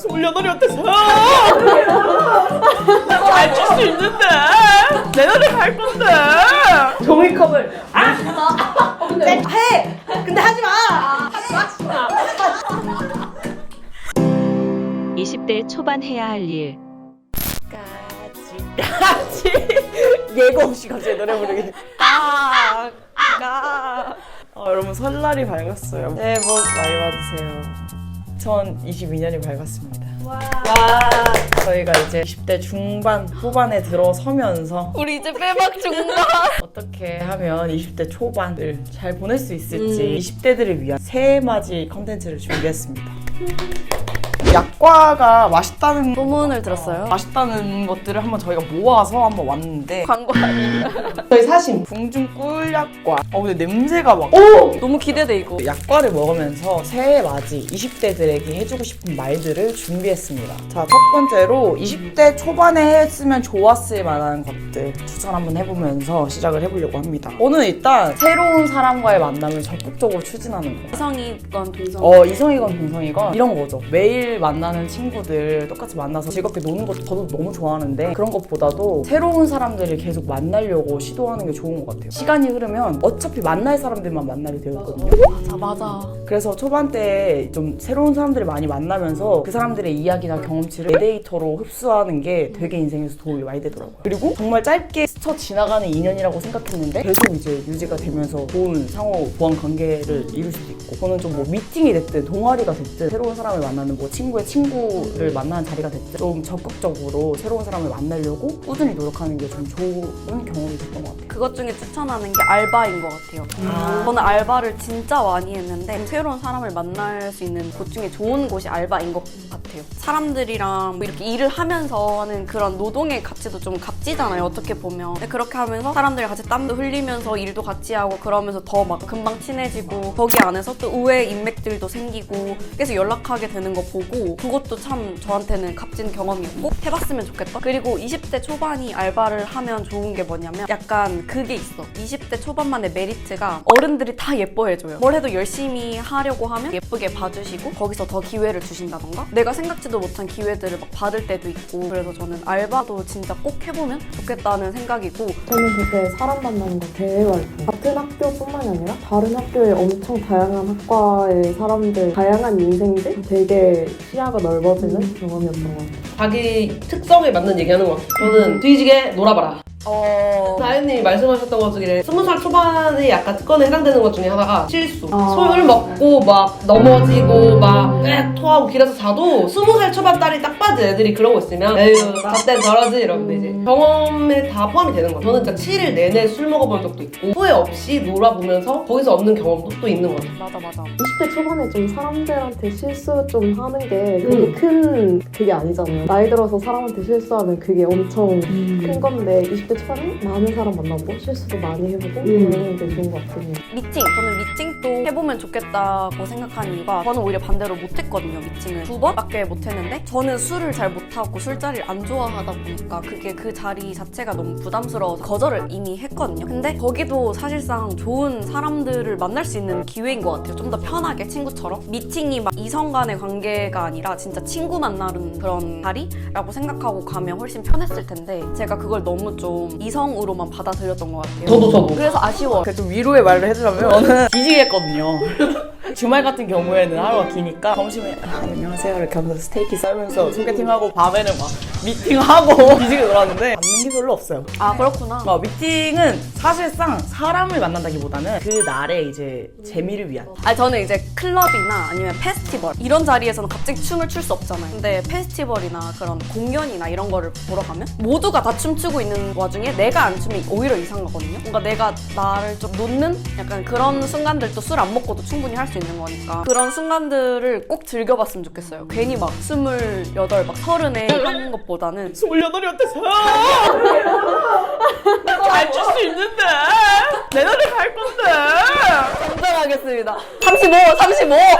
28이 어때서? 잘 출 수 있는데 내 노래 갈 건데. 종이컵을 근데 해! 근데 하지 마! 20대 초반 해야 할 일. 같이 예고 없이 갑자기 노래 부르기. 여러분 설날이 밝았어요. 새해 복 많이 받으세요. 2022년이 밝았습니다. 와. 저희가 이제 20대 중반 후반에 들어서면서 우리 이제 빼박 중반. 어떻게 하면 20대 초반을 잘 보낼 수 있을지 20대들을 위한 새해맞이 컨텐츠를 준비했습니다. 약과가 맛있다는 소문을 들었어요. 맛있다는 것들을 한번 저희가 모아서 한번 왔는데 광고 아니에요? 저희 사심. 궁중 꿀약과 근데 냄새가 막 너무 기대돼 이거. 약과를 먹으면서 새해 맞이 20대들에게 해주고 싶은 말들을 준비했습니다. 자, 첫 번째로 20대 초반에 했으면 좋았을 만한 것들 추천 한번 해보면서 시작을 해보려고 합니다. 저는 일단 새로운 사람과의 만남을 적극적으로 추진하는 거. 이성이건 동성. 이성이건 동성이건 이런 거죠. 매일 만나는 친구들 똑같이 만나서 즐겁게 노는 것도 저도 너무 좋아하는데 그런 것보다도 새로운 사람들을 계속 만나려고 시도하는 게 좋은 것 같아요. 시간이 흐르면 어차피 만날 사람들만 만나게 되어 있거든요. 맞아. 그래서 초반 때 좀 새로운 사람들을 많이 만나면서 그 사람들의 이야기나 경험치를 데이터로 흡수하는 게 되게 인생에서 도움이 많이 되더라고요. 그리고 정말 짧게 스쳐 지나가는 인연이라고 생각했는데 계속 이제 유지가 되면서 좋은 상호 보완 관계를 이룰 수도 있고, 저는 좀 뭐 미팅이 됐든 동아리가 됐든 새로운 사람을 만나는 뭐 친구의 친구를 만나는 자리가 됐든 좀 적극적으로 새로운 사람을 만나려고 꾸준히 노력하는 게 좀 좋은 경험이 됐던 것 같아요. 그것 중에 추천하는 게 알바인 것 같아요. 저는 알바를 진짜 많이 했는데 새로운 사람을 만날 수 있는 곳 중에 좋은 곳이 알바인 것 같아요. 사람들이랑 뭐 이렇게 일을 하면서 하는 그런 노동의 가치도 좀 값지잖아요, 어떻게 보면. 근데 그렇게 하면서 사람들이랑 같이 땀도 흘리면서 일도 같이 하고 그러면서 더 막 금방 친해지고 거기 안에서 또 의외의 인맥들도 생기고 계속 연락하게 되는 거 보고 그것도 참 저한테는 값진 경험이었고 해봤으면 좋겠다. 그리고 20대 초반이 알바를 하면 좋은 게 뭐냐면 약간 그게 있어. 20대 초반만의 메리트가 어른들이 다 예뻐해줘요. 뭘 해도 열심히 하려고 하면 예쁘게 봐주시고 거기서 더 기회를 주신다던가 내가 생각지도 못한 기회들을 막 받을 때도 있고, 그래서 저는 알바도 진짜 꼭 해보면 좋겠다는 생각이고. 저는 그때 사람 만나는 거 대외 활동, 같은 학교뿐만이 아니라 다른 학교의 엄청 다양한 학과의 사람들, 다양한 인생들, 되게 시야가 넓어지는 경험이었던 것 같아요. 자기 특성에 맞는 얘기하는 것 같아요. 저는 뒤지게 놀아봐라. 나연님이 말씀하셨던 것 중에 20살 초반에 약간 특권에 해당되는 것 중에 하나가 실수. 술 먹고 막 넘어지고 막 토하고 길에서 자도 20살 초반 딸이 딱 봐도 애들이 그러고 있으면 에휴 저땐 저러지 이러는데 이제 경험에 다 포함이 되는 거예요. 저는 진짜 7일 내내 술 먹어본 적도 있고 후회 없이 놀아보면서 거기서 얻는 경험도 또 있는 것 같아요. 맞아. 20대 초반에 좀 사람들한테 실수 좀 하는 게 되게 큰 그게 아니잖아요. 나이 들어서 사람한테 실수하면 그게 엄청 큰 건데 20대 초반에 많은 사람 만나보고 실수도 많이 해보고 그러는 게 좋은 것 같아요. 저는 미팅도 해보면 좋겠다고 생각하는 이유가 저는 오히려 반대로 못했거든요. 미팅을 2번밖에 못했는데 저는 술을 잘 못하고 술자리를 안 좋아하다 보니까 그게 그 자리 자체가 너무 부담스러워서 거절을 이미 했거든요. 근데 거기도 사실상 좋은 사람들을 만날 수 있는 기회인 것 같아요. 좀 더 편하게 친구처럼. 미팅이 막 이성 간의 관계가 아니라 진짜 친구 만나는 그런 자리라고 생각하고 가면 훨씬 편했을 텐데 제가 그걸 너무 좀 이성으로만 받아들였던 것 같아요. 저도. 그래서 아쉬워요. 그래도 위로의 말을 해주자면 저는 뒤지게 했거든요. 주말 같은 경우에는 하루가 기니까 점심에 안녕하세요 이렇게 하면서 스테이크 썰면서 소개팅하고 밤에는 막 미팅하고 뒤지게 놀았는데 맞는 게 별로 없어요. 아 그렇구나. 미팅은 사실상 사람을 만난다기보다는 그 날의 이제 재미를 위한. 저는 이제 클럽이나 아니면 페스티벌 이런 자리에서는 갑자기 춤을 출 수 없잖아요. 근데 페스티벌이나 그런 공연이나 이런 거를 보러 가면 모두가 다 춤추고 있는 와중에 내가 안 추면 오히려 이상하거든요. 뭔가 내가 나를 좀 놓는 약간 그런 순간들도 술 안 먹고도 충분히 할 수 있는 거니까 그런 순간들을 꼭 즐겨봤으면 좋겠어요. 괜히 막 28, 막 30에 하는 것보다는 28이 어때서? 잘 출 수 있는데 내 노래 갈 건데. 인정하겠습니다. 35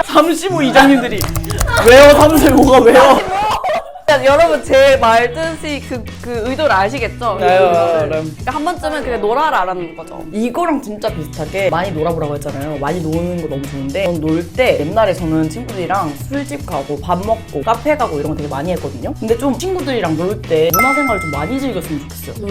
35 이장님들이 왜요? 35가 왜요? 그러니까 여러분 제 말 뜻이 그 의도를 아시겠죠? 그러니까 한 번쯤은 그냥 놀아라라는 거죠. 이거랑 진짜 비슷하게 많이 놀아보라고 했잖아요. 많이 노는 거 너무 좋은데 전 놀 때 옛날에 저는 친구들이랑 술집 가고 밥 먹고 카페 가고 이런 거 되게 많이 했거든요. 근데 좀 친구들이랑 놀 때 문화생활을 좀 많이 즐겼으면 좋겠어요.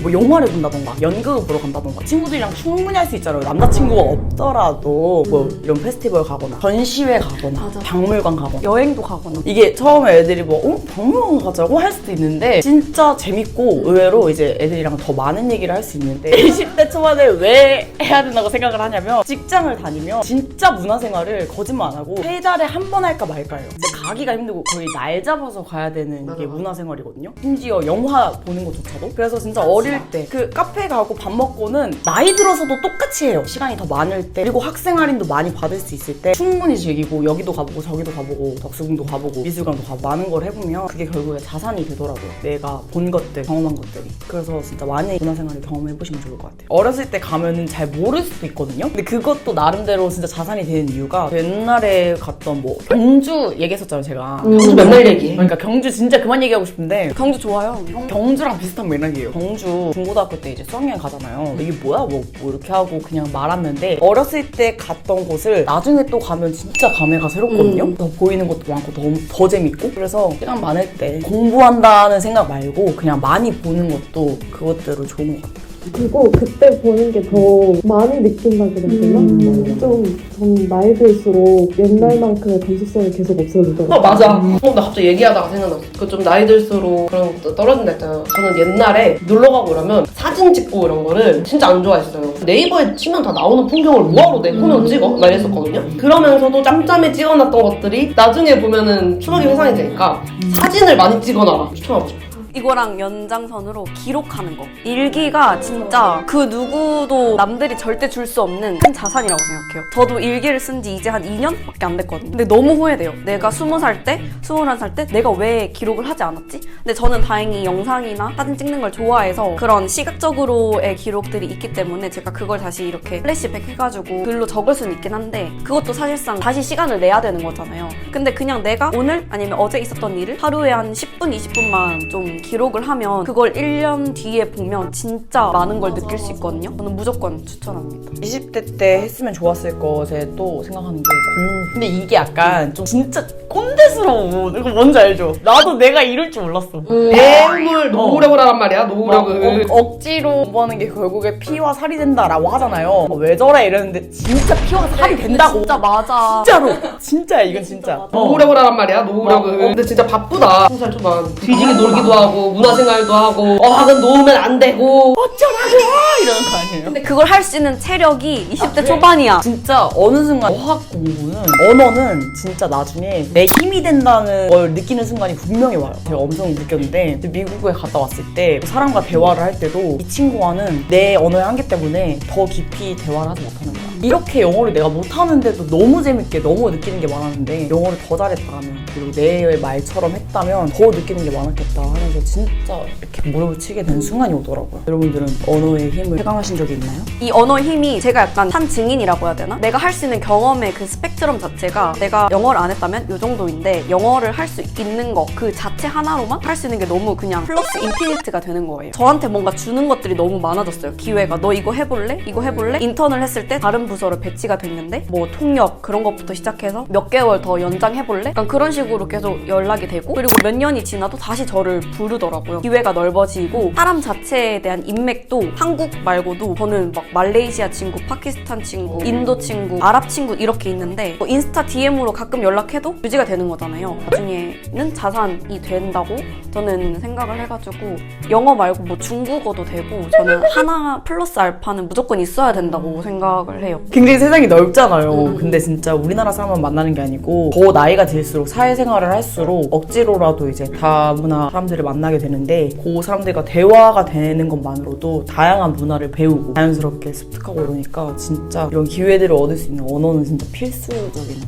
뭐 영화를 본다던가 연극을 보러 간다던가 친구들이랑 충분히 할 수 있잖아요. 남자친구가 없더라도 뭐 이런 페스티벌 가거나 전시회 가거나 박물관 가거나 여행도 가거나. 이게 처음에 애들이 뭐 박물관 가자고 할 수도 있는데 진짜 재밌고 의외로 이제 애들이랑 더 많은 얘기를 할 수 있는데 20대 초반에 왜 해야 된다고 생각을 하냐면 직장을 다니면 진짜 문화생활을 거짓말 안 하고 세 달에 한 번 할까 말까예요. 이제 가기가 힘들고 거의 날 잡아서 가야 되는 이게 문화생활이거든요. 심지어 영화 보는 것조차도. 그래서 진짜 어릴 때 그 카페 가고 밥 먹고는 나이 들어서도 똑같이 해요. 시간이 더 많을 때 그리고 학생 할인도 많이 받을 수 있을 때 충분히 즐기고 여기도 가보고 저기도 가보고 덕수궁도 가보고 미술관도 가보고 많은 걸 해보면 그게 결국에 자산이 되더라고요. 내가 본 것들, 경험한 것들이. 그래서 진짜 많이 문화생활을 경험해보시면 좋을 것 같아요. 어렸을 때 가면은 잘 모를 수도 있거든요. 근데 그것도 나름대로 진짜 자산이 되는 이유가 옛날에 갔던 뭐 경주 얘기했었잖아요, 제가. 경주 맨날 얘기해. 그러니까 경주 진짜 그만 얘기하고 싶은데 경주 좋아요. 경주랑 비슷한 맥락이에요. 경주 중고등학교 때 이제 수학여행 가잖아요. 이게 뭐야? 뭐 이렇게 하고 그냥 말았는데 어렸을 때 갔던 곳을 나중에 또 가면 진짜 감회가 새롭거든요. 더 보이는 것도 많고 더 재밌고 그래서 시간 많을 때 공부한다는 생각 말고 그냥 많이 보는 것도 그것대로 좋은 것 같아요. 그리고 그때 보는 게 더 많이 느낀다 그래야 되나? 좀 나이 들수록 옛날만큼의 감수성이 계속 없어지더라고요. 맞아. 나 갑자기 얘기하다가 생각났어. 그 좀 나이 들수록 그런 것도 떨어진다 했잖아요. 저는 옛날에 놀러 가고 이러면 사진 찍고 이런 거를 진짜 안 좋아했어요. 네이버에 치면 다 나오는 풍경을 뭐하러 내 폰으로 찍어? 막 이랬었거든요. 그러면서도 짬짬이 찍어놨던 것들이 나중에 보면은 추억이 회상이 되니까 사진을 많이 찍어놔라. 추천하고 싶어. 이거랑 연장선으로 기록하는 거. 일기가 진짜 그 누구도 남들이 절대 줄 수 없는 큰 자산이라고 생각해요. 저도 일기를 쓴 지 이제 한 2년밖에 안 됐거든요. 근데 너무 후회돼요. 내가 20살 때, 21살 때 내가 왜 기록을 하지 않았지? 근데 저는 다행히 영상이나 사진 찍는 걸 좋아해서 그런 시각적으로의 기록들이 있기 때문에 제가 그걸 다시 이렇게 플래시백 해가지고 글로 적을 수는 있긴 한데 그것도 사실상 다시 시간을 내야 되는 거잖아요. 근데 그냥 내가 오늘 아니면 어제 있었던 일을 하루에 한 10분, 20분만 좀 기록을 하면 그걸 1년 뒤에 보면 진짜 많은 걸 느낄 수 있거든요. 저는 무조건 추천합니다. 20대 때 했으면 좋았을 것에 또 생각하는 게 공부. 근데 이게 약간 좀 진짜 꼰대스러워. 이거 뭔지 알죠? 나도 내가 이럴 줄 몰랐어. 배움을 노력을 하란 말이야. 노력을. 억지로 공부하는 게 결국에 피와 살이 된다라고 하잖아요. 왜 저래 이랬는데 진짜 피와 살이 된다고. 진짜 맞아. 진짜로. 진짜야 이건 진짜. 노력을 하란 말이야. 노력을. 근데 진짜 바쁘다. 20살 초반. 뒤지게 놀기도 하고 문화생활도 하고 학은 놓으면 안 되고 어쩌라고 이러는 거 아니에요? 근데 그걸 할 수 있는 체력이 20대 초반이야. 진짜 어느 순간 어학 공부는 언어는 진짜 나중에 내 힘이 된다는 걸 느끼는 순간이 분명히 와요. 제가 엄청 느꼈는데 미국에 갔다 왔을 때 사람과 대화를 할 때도 이 친구와는 내 언어의 한계 때문에 더 깊이 대화를 하지 못하는 거야. 이렇게 영어를 내가 못하는데도 너무 재밌게 너무 느끼는 게 많았는데 영어를 더 잘했다면 그리고 내 말처럼 했다면 더 느끼는 게 많았겠다 하면서 진짜 이렇게 무릎을 치게 된 순간이 오더라고요. 여러분들은 언어의 힘을 체감하신 적이 있나요? 이 언어 힘이 제가 약간 한 증인이라고 해야 되나? 내가 할 수 있는 경험의 그 스펙트럼 자체가 내가 영어를 안 했다면 이 정도인데 영어를 할 수 있는 거 그 자체 하나로만 할 수 있는 게 너무 그냥 플러스 인피니트가 되는 거예요. 저한테 뭔가 주는 것들이 너무 많아졌어요. 기회가 너 이거 해볼래? 이거 해볼래? 인턴을 했을 때 다른 부서로 배치가 됐는데 뭐 통역 그런 것부터 시작해서 몇 개월 더 연장해볼래? 약간 그런 식으로 계속 연락이 되고 그리고 몇 년이 지나도 다시 저를 부르더라고요. 기회가 넓어지고 사람 자체에 대한 인맥도 한국 말고도 저는 막 말레이시아 친구, 파키스탄 친구, 인도 친구, 아랍 친구 이렇게 있는데 뭐 인스타 DM으로 가끔 연락해도 유지가 되는 거잖아요. 나중에는 자산이 된다고 저는 생각을 해가지고 영어 말고 뭐 중국어도 되고 저는 하나 플러스 알파는 무조건 있어야 된다고 생각을 해요. 굉장히 세상이 넓잖아요. 근데 진짜 우리나라 사람만 만나는 게 아니고 더 나이가 들수록 사회생활을 할수록 억지로라도 이제 다문화 사람들을 만나게 되는데 그 사람들과 대화가 되는 것만으로도 다양한 문화를 배우고 자연스럽게 습득하고 이러니까 진짜 이런 기회들을 얻을 수 있는 언어는 진짜 필수적인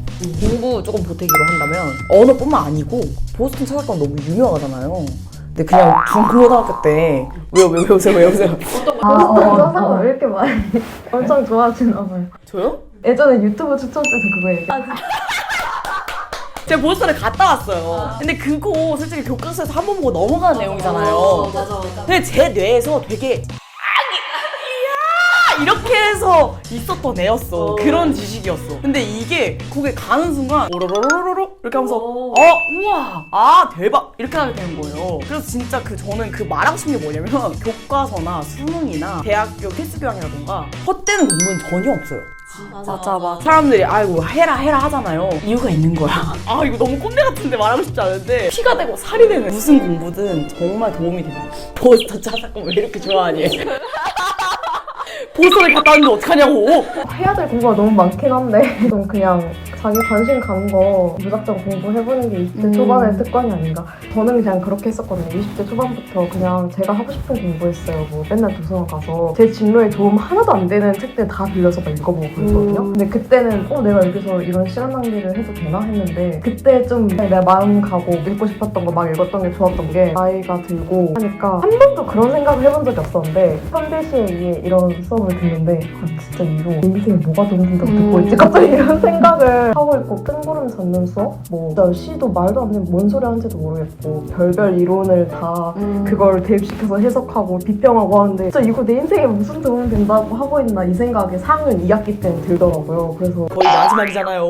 공부 조금 보태기로 한다면 언어뿐만 아니고 보스턴 찾아가면 너무 유명하잖아요. 근데 그냥 중고등학교 때 왜 오세요? 보스턴 왜 이렇게 많이 엄청 좋아하시나 봐요. 저요? 예전에 유튜브 추천 때도 그거 얘기해요. 제가 보스터를 갔다 왔어요. 근데 그거 솔직히 교과서에서 한 번 보고 넘어가는 내용이잖아요. 맞아. 근데 제 뇌에서 되게 이렇게 해서 있었던 애였어. 그런 지식이었어. 근데 이게 거기에 가는 순간 오로로로로로 이렇게 하면서 우와 아 대박 이렇게 하게 되는 거예요. 그래서 진짜 저는 그 말하고 싶은 게 뭐냐면 교과서나 수능이나 대학교 필수교양이라던가 헛되는 공부는 전혀 없어요. 맞아. 사람들이 아이고 해라 하잖아요. 이유가 있는 거야. 아 이거 너무 꼰대 같은데 말하고 싶지 않은데 피가 되고 살이 되는 무슨 공부든 정말 도움이 됩니다. 보스터 짜장면 왜 이렇게 좋아하니? 보스터를 갔다 왔는데 어떡하냐고. 해야 될 공부가 너무 많긴 한데 좀 그냥 자기 관심 가는 거 무작정 공부해보는 게 20대 초반의 습관이 아닌가. 저는 그냥 그렇게 했었거든요. 20대 초반부터 그냥 제가 하고 싶은 공부했어요. 뭐 맨날 도서관 가서 제 진로에 도움 하나도 안 되는 책들 다 빌려서 막 읽어보고 그랬거든요. 근데 그때는 내가 여기서 이런 시간 낭비를 해도 되나 했는데 그때 좀 내 마음 가고 읽고 싶었던 거 막 읽었던 게 좋았던 게 나이가 들고 하니까 한 번도 그런 생각을 해본 적이 없었는데 현대시에 의해 이런 수업을 듣는데 진짜 이거 내 인생에 뭐가 도움된다고 듣고 있지? 갑자기 이런 생각을 하고 있고 뜬구름 잡는 수업? 뭐 진짜 시도 말도 안 되는 뭔 소리 하는지도 모르겠고 별별 이론을 다 그걸 대입시켜서 해석하고 비평하고 하는데 진짜 이거 내 인생에 무슨 도움이 된다고 하고 있나 이 생각이 4학년 2학기 때는 들더라고요. 그래서 거의 마지막이잖아요.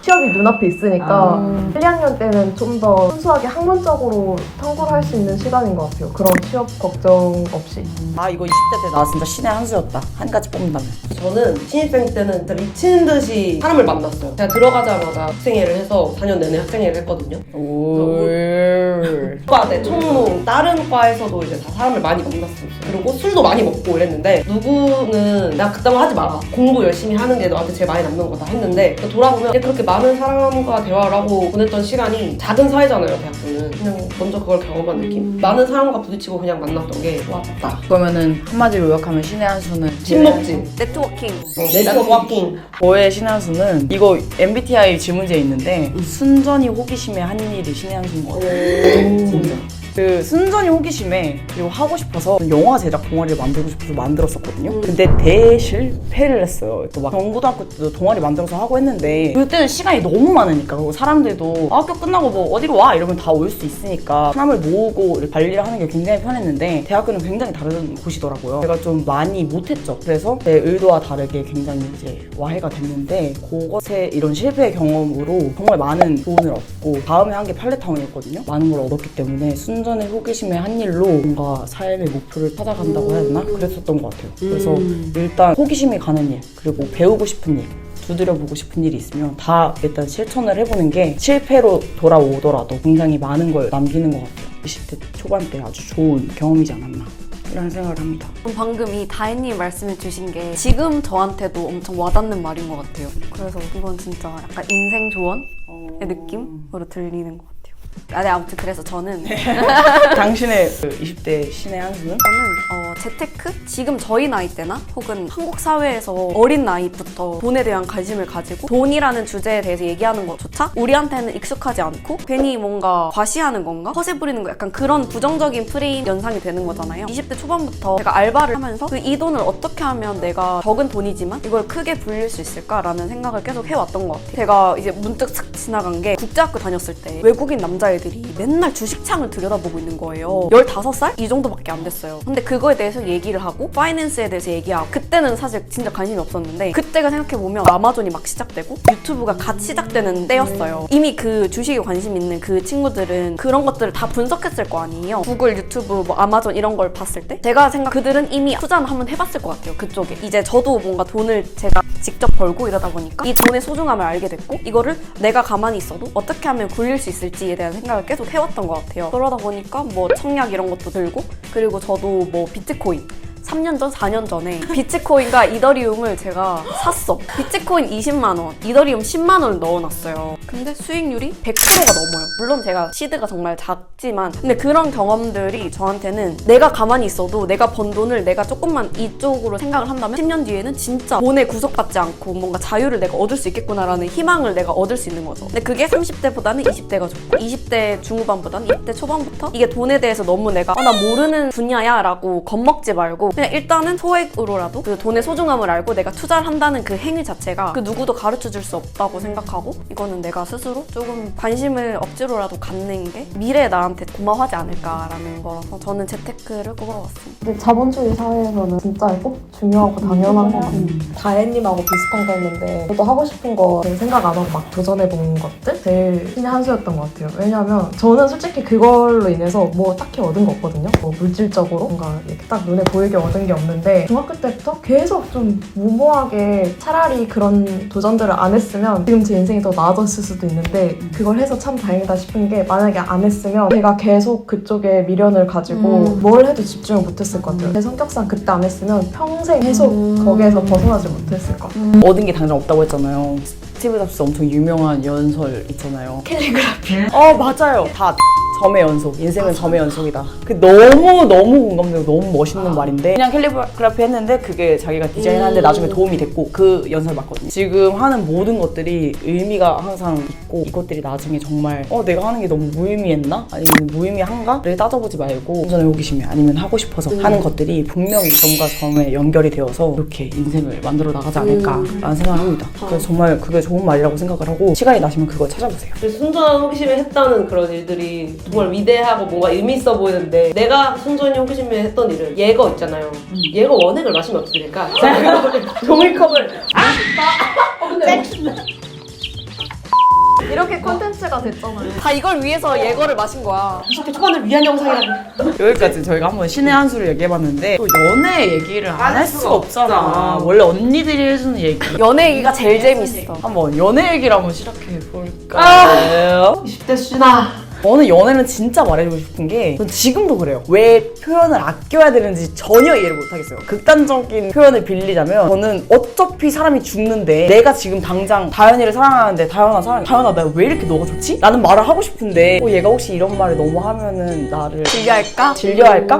취업이 눈앞에 있으니까 1, 2학년 때는 좀 더 순수하게 학문적으로 탐구를 할 수 있는 시간인 것 같아요. 그런 취업 걱정 없이. 아 이거 20대 때 나 진짜 신의 한 수였다. 한 가지 뽑는다면. 저는 신입생 때는 진짜 미친 듯이 사람을 만났어요. 제가 들어가자마자 학생회를 해서 4년 내내 학생회를 했거든요. 과대, 총무, 다른 과에서도 이제 다 사람을 많이 만났었어요. 그리고 술도 많이 먹고 이랬는데 누구는 나 그딴 거 하지 마라. 공부 열심히 하는 게 너한테 제일 많이 남는 거다 했는데 돌아보면 이제 그렇게 많은 사람과 대화를 하고 보냈던 시간이 작은 사회잖아요, 대학교는. 그냥 먼저 그걸 경험한 느낌? 많은 사람과 부딪히고 그냥 만났던 게 좋았다. 그러면은 한마디로 요약하면 신의 한 수는 친목질. 네트워킹. 네트워킹. 저의 신의 한 수는 이거 MBTI 질문지에 있는데 순전히 호기심에 한 일이 신의 한 수인 것 같아요. 진짜. 그 순전히 호기심에 그리고 하고 싶어서 영화 제작 동아리를 만들고 싶어서 만들었었거든요. 근데 대실패를 했어요. 또 막 전고등학교 때도 동아리 만들어서 하고 했는데 그때는 시간이 너무 많으니까 그리고 사람들도 학교 끝나고 뭐 어디로 와 이러면 다 올 수 있으니까 사람을 모으고 관리를 하는 게 굉장히 편했는데 대학교는 굉장히 다른 곳이더라고요. 제가 좀 많이 못했죠. 그래서 제 의도와 다르게 굉장히 이제 와해가 됐는데 그것에 이런 실패 경험으로 정말 많은 교훈을 얻고 다음에 한 게 팔레타운이었거든요. 많은 걸 얻었기 때문에 순전히 호기심의 한 일로 뭔가 삶의 목표를 찾아간다고 해야 되나? 그랬었던 것 같아요. 그래서 일단 호기심이 가는 일 그리고 배우고 싶은 일 두드려보고 싶은 일이 있으면 다 일단 실천을 해보는 게 실패로 돌아오더라도 굉장히 많은 걸 남기는 것 같아요. 20대 초반 때 아주 좋은 경험이지 않았나 이런 생각을 합니다. 방금 이 다혜님이 말씀해 주신 게 지금 저한테도 엄청 와닿는 말인 것 같아요. 그래서 이건 진짜 약간 인생 조언의 느낌으로 들리는 것 같아요. 네, 아무튼 그래서 저는 당신의 그 20대 신의 한 수는? 저는 재테크? 지금 저희 나이 때나 혹은 한국 사회에서 어린 나이부터 돈에 대한 관심을 가지고 돈이라는 주제에 대해서 얘기하는 것조차 우리한테는 익숙하지 않고 괜히 뭔가 과시하는 건가? 허세 부리는 거 약간 그런 부정적인 프레임 연상이 되는 거잖아요. 20대 초반부터 제가 알바를 하면서 이 돈을 어떻게 하면 내가 적은 돈이지만 이걸 크게 불릴 수 있을까라는 생각을 계속 해왔던 것 같아요. 제가 이제 문득 슥 지나간 게 국제학교 다녔을 때 외국인 남자애들이 맨날 주식창을 들여다보고 있는 거예요. 15살? 이 정도밖에 안 됐어요. 근데 그거에 대해서 얘기를 하고 파이낸스에 대해서 얘기하고 그때는 사실 진짜 관심이 없었는데 그때가 생각해보면 아마존이 막 시작되고 유튜브가 갓 시작되는 때였어요. 이미 그 주식에 관심 있는 그 친구들은 그런 것들을 다 분석했을 거 아니에요. 구글, 유튜브, 뭐 아마존 이런 걸 봤을 때 제가 그들은 이미 투자는 한번 해봤을 것 같아요. 그쪽에. 이제 저도 뭔가 돈을 제가 직접 벌고 이러다 보니까 이 돈의 소중함을 알게 됐고 이거를 내가 가만히 있어도 어떻게 하면 굴릴 수 있을지에 대한 생각을 계속 해왔던 것 같아요. 그러다 보니까 뭐 청약 이런 것도 들고 그리고 저도 뭐 비트코인 3년 전, 4년 전에 비트코인과 이더리움을 제가 샀어. 비트코인 20만 원, 이더리움 10만 원을 넣어놨어요. 근데 수익률이 100%가 넘어요. 물론 제가 시드가 정말 작지만 근데 그런 경험들이 저한테는 내가 가만히 있어도 내가 번 돈을 내가 조금만 이쪽으로 생각을 한다면 10년 뒤에는 진짜 돈에 구속받지 않고 뭔가 자유를 내가 얻을 수 있겠구나라는 희망을 내가 얻을 수 있는 거죠. 근데 그게 30대보다는 20대가 좋고 20대 중후반보다는 20대 초반부터 이게 돈에 대해서 너무 내가 나 모르는 분야야 라고 겁먹지 말고 그냥 일단은 소액으로라도 그 돈의 소중함을 알고 내가 투자를 한다는 그 행위 자체가 그 누구도 가르쳐줄 수 없다고 생각하고 이거는 내가 스스로 조금 관심을 억지로라도 갖는 게 미래에 나한테 고마워하지 않을까라는 거라서 저는 재테크를 꼽아봤습니다. 근데 자본주의 사회에서는 진짜 꼭 중요하고 당연한 것 같아요. 다혜님하고 비슷한 거였는데 저도 하고 싶은 거 생각 안 하고 막 도전해본 것들 제일 신의 한 수였던 것 같아요. 왜냐면 저는 솔직히 그걸로 인해서 뭐 딱히 얻은 거 없거든요. 뭐 물질적으로 뭔가 이렇게 딱 눈에 보이게 얻은 게 없는데 중학교 때부터 계속 좀 무모하게 차라리 그런 도전들을 안 했으면 지금 제 인생이 더 나아졌을 수도 있는데 그걸 해서 참 다행이다 싶은 게 만약에 안 했으면 제가 계속 그쪽에 미련을 가지고 뭘 해도 집중을 못했을 것 같아요. 제 성격상 그때 안 했으면 평생 계속 거기에서 벗어나지 못했을 것 같아요. 얻은 게 당장 없다고 했잖아요. 스티브 잡스 엄청 유명한 연설 있잖아요. 캘리그라피. 맞아요. 다 점의 연속. 인생은 점의 연속이다. 그 너무 공감되고 너무 멋있는 말인데 그냥 캘리그라피 했는데 그게 자기가 디자인하는데 나중에 도움이 됐고 그 연설 맞거든요. 지금 하는 모든 것들이 의미가 항상 있고 이것들이 나중에 정말 내가 하는 게 너무 무의미했나? 아니면 무의미한가?를 따져보지 말고 우선의 호기심이 아니면 하고 싶어서 하는 것들이 분명히 점과 점에 연결이 되어서 이렇게 인생을 만들어 나가지 않을까라는 생각을 합니다. 그래서 정말 그게 좋은 말이라고 생각을 하고 시간이 나시면 그걸 찾아보세요. 그래서 순전한 호기심에 했다는 그런 일들이 정말 위대하고 뭔가 의미 있어 보이는데 내가 순전히 호기심에 했던 일은 예거 있잖아요. 예거 원액을 마시면 어떻게 될까? 종이컵을 이렇게 콘텐츠가 됐잖아요. 다 이걸 위해서 예거를 마신 거야. 20대 초반을 위한 영상이라고. 여기까지 저희가 한번 신의 한 수를 얘기해봤는데 또 연애 얘기를 안 할 수가 없잖아. 원래 언니들이 해주는 얘기. 연애 얘기가 제일 재밌어. 한번 연애 얘기를 한번 시작해볼까요? 20대 수진아. 저는 연애는 진짜 말해주고 싶은 게 전 지금도 그래요. 왜 표현을 아껴야 되는지 전혀 이해를 못하겠어요. 극단적인 표현을 빌리자면 저는 어차피 사람이 죽는데 내가 지금 당장 다현이를 사랑하는데 다현아 나 왜 이렇게 너가 좋지? 라는 말을 하고 싶은데 얘가 혹시 이런 말을 너무 하면은 나를 질려할까?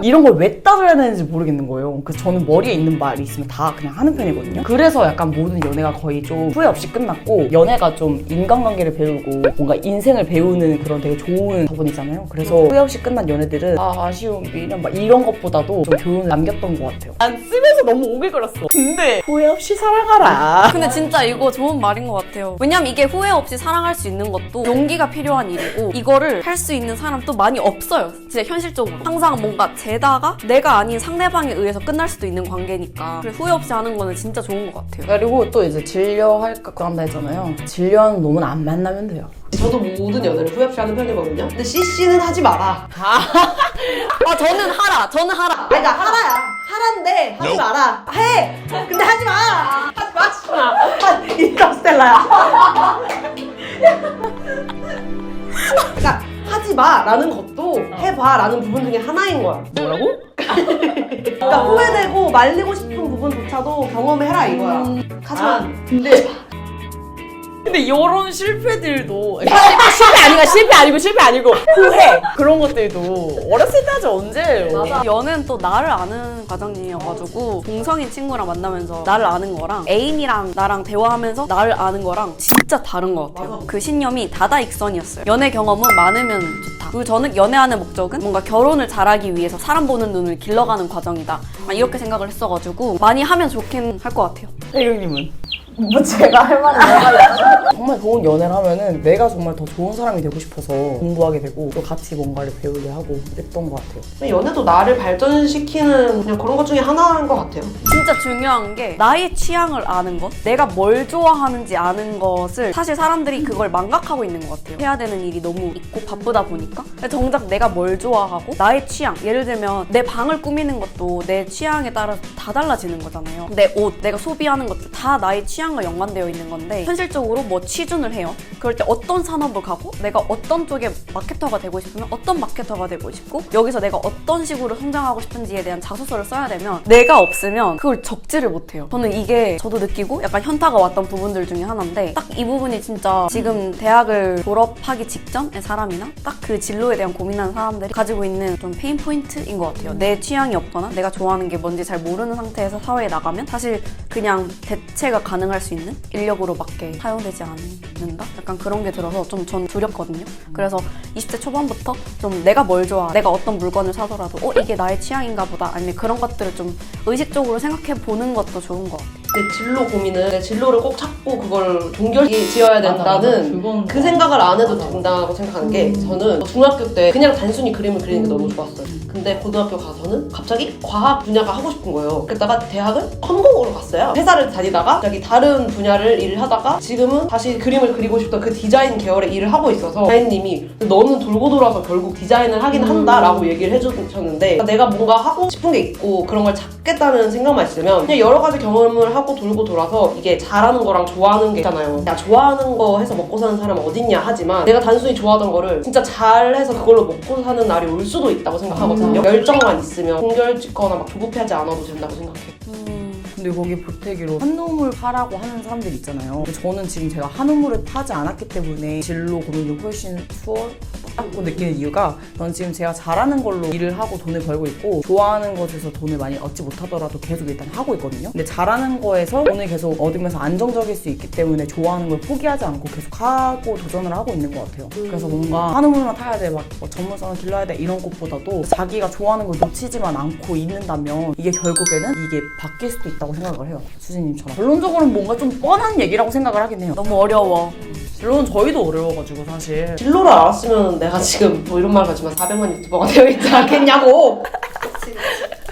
이런 걸 왜 따져야 되는지 모르겠는 거예요. 그래서 저는 머리에 있는 말이 있으면 다 그냥 하는 편이거든요. 그래서 약간 모든 연애가 거의 좀 후회 없이 끝났고 연애가 좀 인간관계를 배우고 뭔가 인생을 배우는 그런 되게 좋은 부분이잖아요. 그래서 후회 없이 끝난 연애들은 아쉬움, 미련 막 이런 것보다도 좀 교훈을 남겼던 것 같아요. 안 쓰면서 너무 오글거렸어. 근데 후회 없이 살아가라. 근데 진짜 이거 좋은 말인 것 같아요. 왜냐면 이게 후회 없이 사랑할 수 있는 것도 용기가 필요한 일이고 이거를 할 수 있는 사람도 많이 없어요. 진짜 현실적으로. 항상 뭔가 재다가 내가 아닌 상대방에 의해서 끝날 수도 있는 관계니까 그래서 후회 없이 하는 거는 진짜 좋은 것 같아요. 그리고 또 이제 질려할까 한다 했잖아요. 질려는 놈은 안 만나면 돼요. 저도 모든 연애를 후회 없이 하는 편이거든요. 근데 CC는 하지 마라. 저는 하라. 그러니까 하라야. 하란데 하지 마라. 해. 근데 하지 마. 하지 마. 인터스텔라야. 그러니까 하지 마라는 것도 해봐라는 부분 중에 하나인 거야. 뭐라고? 그러니까 후회되고 말리고 싶은 부분조차도 경험해라 이거야. 하지만 근데 이런 실패들도 실패 아니고 후회 그런 것들도 어렸을 때 하지 언제 맞아. 연애는 또 나를 아는 과정이어가지고 동성인 친구랑 만나면서 나를 아는 거랑 애인이랑 나랑 대화하면서 나를 아는 거랑 진짜 다른 것 같아요. 맞아. 그 신념이 다다익선이었어요. 연애 경험은 많으면 좋다. 그리고 저는 연애하는 목적은 뭔가 결혼을 잘하기 위해서 사람 보는 눈을 길러가는 과정이다. 이렇게 생각을 했어가지고 많이 하면 좋긴 할 것 같아요. 혜경님은? 뭐 제가 할 말이 뭐가 정말 좋은 연애를 하면은 내가 정말 더 좋은 사람이 되고 싶어서 공부하게 되고 또 같이 뭔가를 배우게 하고 그랬던 것 같아요. 연애도 나를 발전시키는 그냥 그런 것 중에 하나인 것 같아요. 진짜 중요한 게 나의 취향을 아는 것, 내가 뭘 좋아하는지 아는 것을 사실 사람들이 그걸 망각하고 있는 것 같아요. 해야 되는 일이 너무 있고 바쁘다 보니까 정작 내가 뭘 좋아하고 나의 취향, 예를 들면 내 방을 꾸미는 것도 내 취향에 따라서 다 달라지는 거잖아요. 내 옷, 내가 소비하는 것도 다 나의 취향과 연관되어 있는 건데 현실적으로 뭐 취준을 해요. 그럴 때 어떤 산업을 가고 내가 어떤 쪽에 마케터가 되고 싶으면 어떤 마케터가 되고 싶고 여기서 내가 어떤 식으로 성장하고 싶은지에 대한 자소서를 써야 되면 내가 없으면 그걸 적지를 못해요. 저는 이게 저도 느끼고 약간 현타가 왔던 부분들 중에 하나인데 딱 이 부분이 진짜 지금 대학을 졸업하기 직전의 사람이나 딱 그 진로에 대한 고민하는 사람들이 가지고 있는 좀 페인 포인트인 것 같아요. 내 취향이 없거나 내가 좋아하는 게 뭔지 잘 모르는 상태에서 사회에 나가면 사실 그냥 대체가 가능할 감당할 수 있는 인력으로밖에 사용되지 않는다? 약간 그런 게 들어서 좀 전 두렵거든요. 그래서 20대 초반부터 좀 내가 뭘 좋아, 내가 어떤 물건을 사더라도 이게 나의 취향인가 보다, 아니면 그런 것들을 좀 의식적으로 생각해 보는 것도 좋은 것 같아요. 내 진로 고민은 내 진로를 꼭 찾고 그걸 종결 지어야 된다는 그 생각을 안 해도 된다고 생각하는 게, 저는 중학교 때 그냥 단순히 그림을 그리는 게 너무 좋았어요. 근데 고등학교 가서는 갑자기 과학 분야가 하고 싶은 거예요. 그랬다가 대학은 컴공으로 갔어요. 회사를 다니다가 갑자기 다른 분야를 일을 하다가 지금은 다시 그림을 그리고 싶던 그 디자인 계열의 일을 하고 있어서 사장님이 너는 돌고 돌아서 결국 디자인을 하긴 한다라고 얘기를 해주셨는데, 내가 뭔가 하고 싶은 게 있고 그런 걸 찾겠다는 생각만 있으면 그냥 여러 가지 경험을 하고 돌고 돌아서 이게 잘하는 거랑 좋아하는 게 있잖아요. 내가 좋아하는 거 해서 먹고 사는 사람은 어딨냐 하지만, 내가 단순히 좋아하던 거를 진짜 잘해서 그걸로 먹고 사는 날이 올 수도 있다고 생각하거든요. 열정만 있으면 공결 짓거나 막 조급해하지 않아도 된다고 생각해요. 근데 거기 보태기로 한우물 파라고 하는 사람들 있잖아요. 근데 저는 지금 제가 한우물을 파지 않았기 때문에 진로 고민이 훨씬 수월하다고 느끼는 이유가, 저는 지금 제가 잘하는 걸로 일을 하고 돈을 벌고 있고, 좋아하는 것에서 돈을 많이 얻지 못하더라도 계속 일단 하고 있거든요. 근데 잘하는 거에서 돈을 계속 얻으면서 안정적일 수 있기 때문에 좋아하는 걸 포기하지 않고 계속 하고 도전을 하고 있는 것 같아요. 그래서 뭔가 한우물만 타야 돼, 막 전문성을 길러야 돼 이런 것보다도 자기가 좋아하는 걸 놓치지만 않고 있는다면 이게 결국에는 이게 바뀔 수도 있다고 생각을 해요. 수진님처럼. 결론적으로는 뭔가 좀 뻔한 얘기라고 생각을 하긴 해요. 너무 어려워. 물론 저희도 어려워가지고 사실. 진로를 알았으면 내가 지금 뭐 이런 말 하지만 400만 유튜버가 되어 있지 않겠냐고.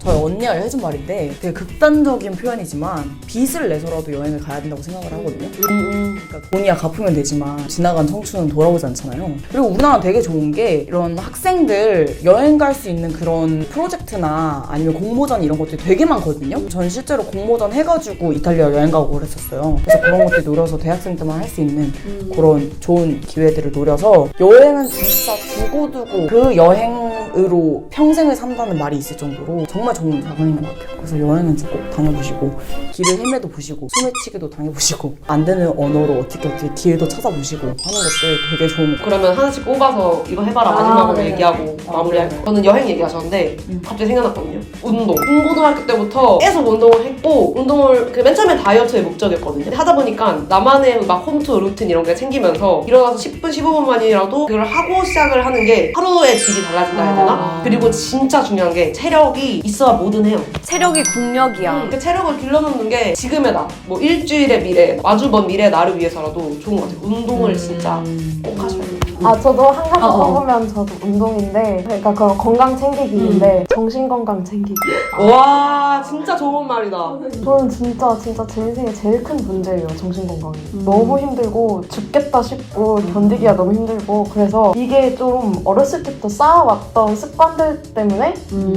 저희 언니가 해준 말인데 되게 극단적인 표현이지만 빚을 내서라도 여행을 가야 된다고 생각을 하거든요. 그러니까 돈이야 갚으면 되지만 지나간 청춘은 돌아오지 않잖아요. 그리고 우리나라는 되게 좋은 게 이런 학생들 여행 갈 수 있는 그런 프로젝트나 아니면 공모전 이런 것들이 되게 많거든요. 전 실제로 공모전 해가지고 이탈리아 여행 가고 그랬었어요. 그래서 그런 것들 노려서 대학생 때만 할 수 있는 그런 좋은 기회들을 노려서, 여행은 진짜 두고두고 그 여행으로 평생을 산다는 말이 있을 정도로 정말 좋은 자산인 것 같아요. 그래서 여행은 진짜 꼭 다녀보시고, 길을 헤매도 보시고, 소매치기도 당해보시고, 안 되는 언어로 어떻게 길도 찾아보시고 하는 것들 되게 좋은 것 같아요. 그러면 하나씩 뽑아서 이거 해봐라 마지막으로 네. 얘기하고 마무리할게요. 저는 여행 얘기하셨는데 갑자기 생각났거든요. 운동. 중고등학교 때부터 계속 운동을 했고, 운동을 맨 처음에 다이어트의 목적이었거든요. 근데 하다 보니까 나만의 막 홈투 루틴 이런 게 생기면서 일어나서 10분 15분만이라도 그걸 하고 시작을 하는 게 하루의 질이 달라진다 해야 되나? 그리고 진짜 중요한 게 체력이 있어야 뭐든 해요. 체력이 국력이야. 그 체력을 길러놓는 게 지금의 나, 뭐 일주일의 미래, 아주 먼 미래 나를 위해서라도 좋은 것 같아요. 운동을 진짜 꼭 하셔야 돼요. 저도 한 가지 뽑으면 저도 운동인데, 그러니까 그 건강 챙기기인데 정신 건강 챙기기. 와, 진짜 좋은 말이다. 저는 진짜 제 인생에 제일 큰 문제예요, 정신 건강이. 너무 힘들고 죽겠다 싶고 견디기가 너무 힘들고, 그래서 이게 좀 어렸을 때부터 쌓아왔던 습관들 때문에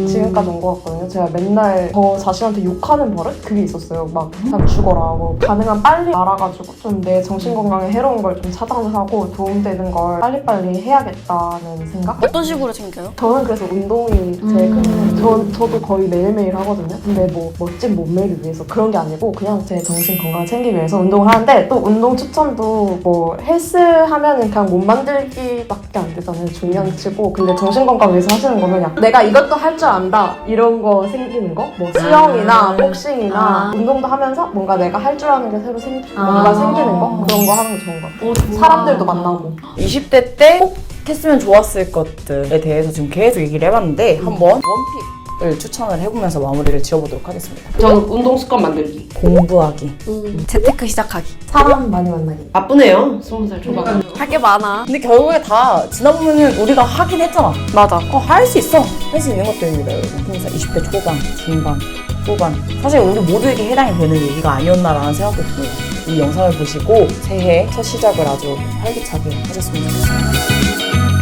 지금까지 온 것 같거든요. 제가 맨날 저 자신한테 욕하는 버릇? 그게 있었어요. 막 그냥 죽어라, 뭐 가능한 빨리 알아가지고 좀 내 정신 건강에 해로운 걸 좀 차단을 하고 도움되는 걸 빨리빨리 해야겠다는 생각? 어떤 식으로 챙겨요? 저는 그래서 운동이 제일 큰, 저도 거의 매일매일 하거든요. 근데 뭐 멋진 몸매를 위해서 그런 게 아니고 그냥 제 정신 건강을 챙기기 위해서 운동을 하는데, 또 운동 추천도 뭐 헬스 하면은 그냥 몸 만들기밖에 안 되잖아요, 중량치고. 근데 정신 건강 위해서 하시는 거면 그냥 내가 이것도 할 줄 안다 이런 거 생기는 거? 뭐 수영이나 복싱이나 운동도 하면서 뭔가 내가 할 줄 아는 게 새로 뭔가 생기는 거? 그런 거 하는 게 좋은 것 같아요. 사람들도 만나고. 20대 때 꼭 했으면 좋았을 것들에 대해서 지금 계속 얘기를 해봤는데 한번 원픽을 추천을 해보면서 마무리를 지어보도록 하겠습니다. 저는 운동 습관 만들기. 공부하기. 재테크 시작하기. 사람 많이 만나기. 바쁘네요, 20살 초반. 할 게 많아. 근데 결국에 다 지나보면은 우리가 하긴 했잖아. 맞아. 할 수 있어. 할 수 있는 것들입니다, 여러분. 그래서 20대 초반, 중반, 후반. 사실 우리 모두에게 해당이 되는 얘기가 아니었나라는 생각도 들어요. 이 영상을 보시고 새해 첫 시작을 아주 활기차게 하셨으면 좋겠습니다.